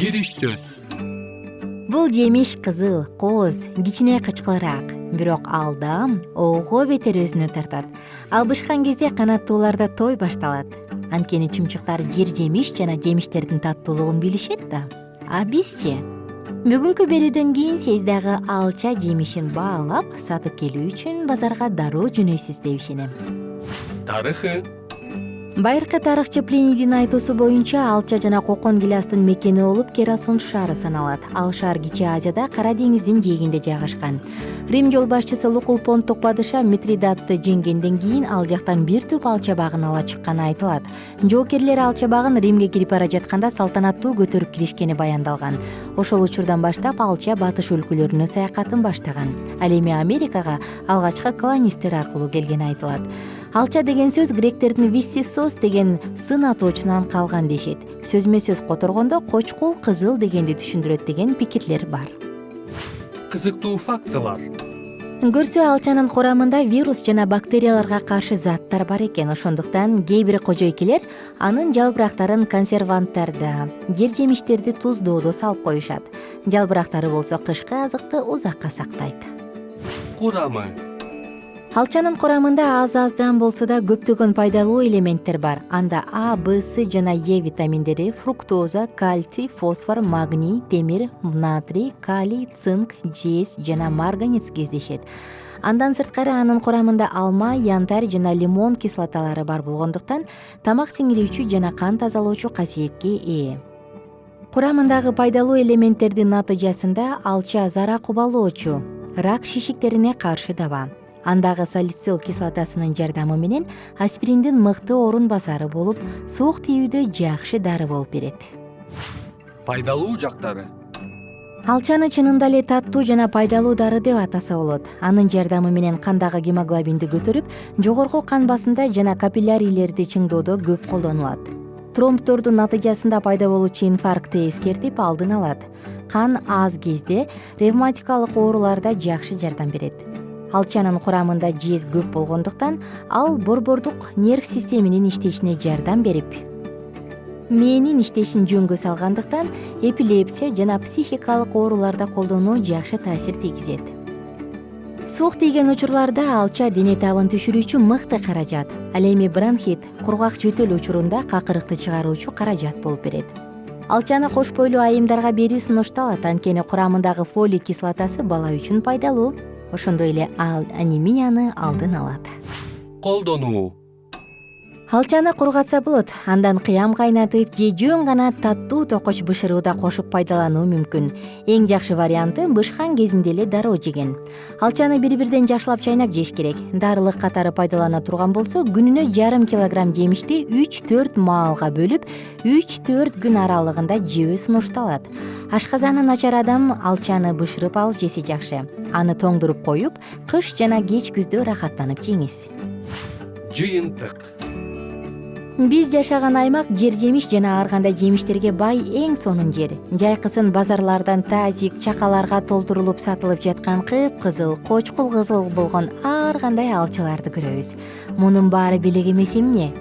кириш сөз. Бул жемиш кызыл, кооз, кичине кычкылыраак, бирок алда ого бетер өзүнө тартат. Ал бышкан кезде канаттууларда той башталат. Анткени чымчыктар жер жемиш жана жемиштердин таттуулугун билишет да. А бизчи? Бүгүнкү берүүдөн кийин сиз дагы алча жемишин баалап, сатып келүү үчүн базарга дароо жөнөйсүз деп ишенем. Тарыхы. Байыркы тарыхчы Плинийдин айтуусу боюнча алча жана кокон гилястын мекени болуп Керасунт шаары саналат. Ал шаар Кичи Азияда Кара деңиздин жээгинде жайгашкан. Рим жол башчысы Лукул Понттук падыша Митридатты жеңгенден кийин ал жактан бир туп алча багын ала чыкканы айтылат. Жоокерлер алча багын Римге кирип бара жатканда салтанаттуу көтөрүп киришкени баяндалган. Ошол учурдан баштап алча батыш өлкөлөрүнө саякатын баштаган. Ал эми Америкага алгачкы колонисттер аркылуу келгени айтылат. Алча деген сөз гректердин виссисос деген сын атоочунан калган дешет. Сөзмө сөз которгондо кочкул кызыл дегенди түшүндүрөт деген пикирлер бар. Кызыктуу фактылар. Көрсө алчанын курамында вирус жана бактерияларга каршы заттар бар экен. Ошондуктан кээ бир кожойкелер анын жалбырактарын консерванттарда, жер жемиштерди туздоодо салып коюшат. Жалбырактары болсо кышкы азыкты узакка сактайт. Курамы. Алчанын курамында аз-аздан болсо да көптөгөн пайдалуу элементтер бар. Анда А, Б, С жана Е витаминдери, фруктоза, кальций, фосфор, магний, темир, натрий, калий, цинк, жез жана марганец кездешет. Андан сырткары анын курамында алма, янтарь жана лимон кислоталары бар болгондуктан тамак сиңирүүчү жана кан тазалоочу касиетке ээ. Курамындагы пайдалуу элементтердин натыйжасында алча зара кубалоочу, рак шишиктерине каршы даба. Андагы салицил кислотасынын жардамы менен аспириндин мыкты орун басары болуп, суук тийүүдө жакшы дары болуп берет. Пайдалуу жактары. Алчаны чынында эле таттуу жана пайдалуу дары деп атаса болот. Анын жардамы менен кандагы гемоглобинди көтөрүп, жогорку кан басымда жана капиллярилерди чыңдоодо көп колдонулат. Тромбтордун натыйжасында пайда болуучу инфарктты эскертип алдын алат. Кан аз кезде ревматикалык ооруларда жакшы жардам берет. Алчанын курамында жез көп болгондуктан ал борбордук нерв системинин иштешине жардам берип, мээнин иштешин жөнгө салгандыктан эпилепсия жана психикалык ооруларда колдонуу жакшы таасир тийгизет. Суук тийген учурларда алча дене табын түшүрүүчү мыкты каражат. Ал эми бронхит, кургак жөтөл учурунда какырыкты чыгаруучу каражат болуп берет. Алчаны кош бойлуу айымдарга берүү сунушталат, анткени курамындагы фолий кислотасы бала үчүн пайдалуу. Ошондой эле ал анемияны алдын алат. Колдонуу. Алчаны кургатса болот, андан кыям кайнатып же жөн гана таттуу токоч бышырууда кошуп пайдалануу мүмкүн. Эң жакшы варианты бышкан кезинде эле дароо жеген. Алчаны бири-бирден жакшылап чайнап жеш керек. Дарылык катары пайдалана турган болсо, күнүнө жарым килограмм жемишти 3-4 маалга бөлүп, 3-4 күн аралыгында жөө сунушталат. Ашказаны начар адам алчаны бышырып алып жесе жакшы. Аны тоңдуруп коюп, кыш жана кеч күздө рахаттанып жеңиз. Жыйынтык. Биз жашаган аймак жер жемиш жана ар кандай жемиштерге бай эң сонун жер. Жайкысын базарлардан тазик, чакаларга толтурулуп сатылып жаткан кыпкызыл, кочкул кызыл болгон ар кандай алчаларды көрөбүз. Мунун баары белек эмес эмне?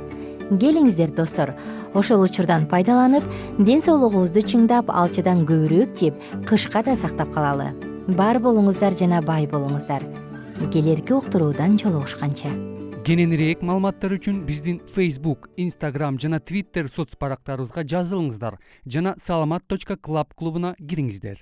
Келиңиздер достор, ошол учурдан пайдаланып, ден соолугубузду чыңдап, алчадан көбүрөөк жеп, кышка да сактап калалы. Бар болуңуздар жана бай болуңуздар. Келерки уктуруудан жолугушканча. Кененирээк маалыматтар үчүн биздин Facebook, Instagram жана Twitter соц барактарыбызга жазылыңыздар жана salamat.club клубуна кириңиздер.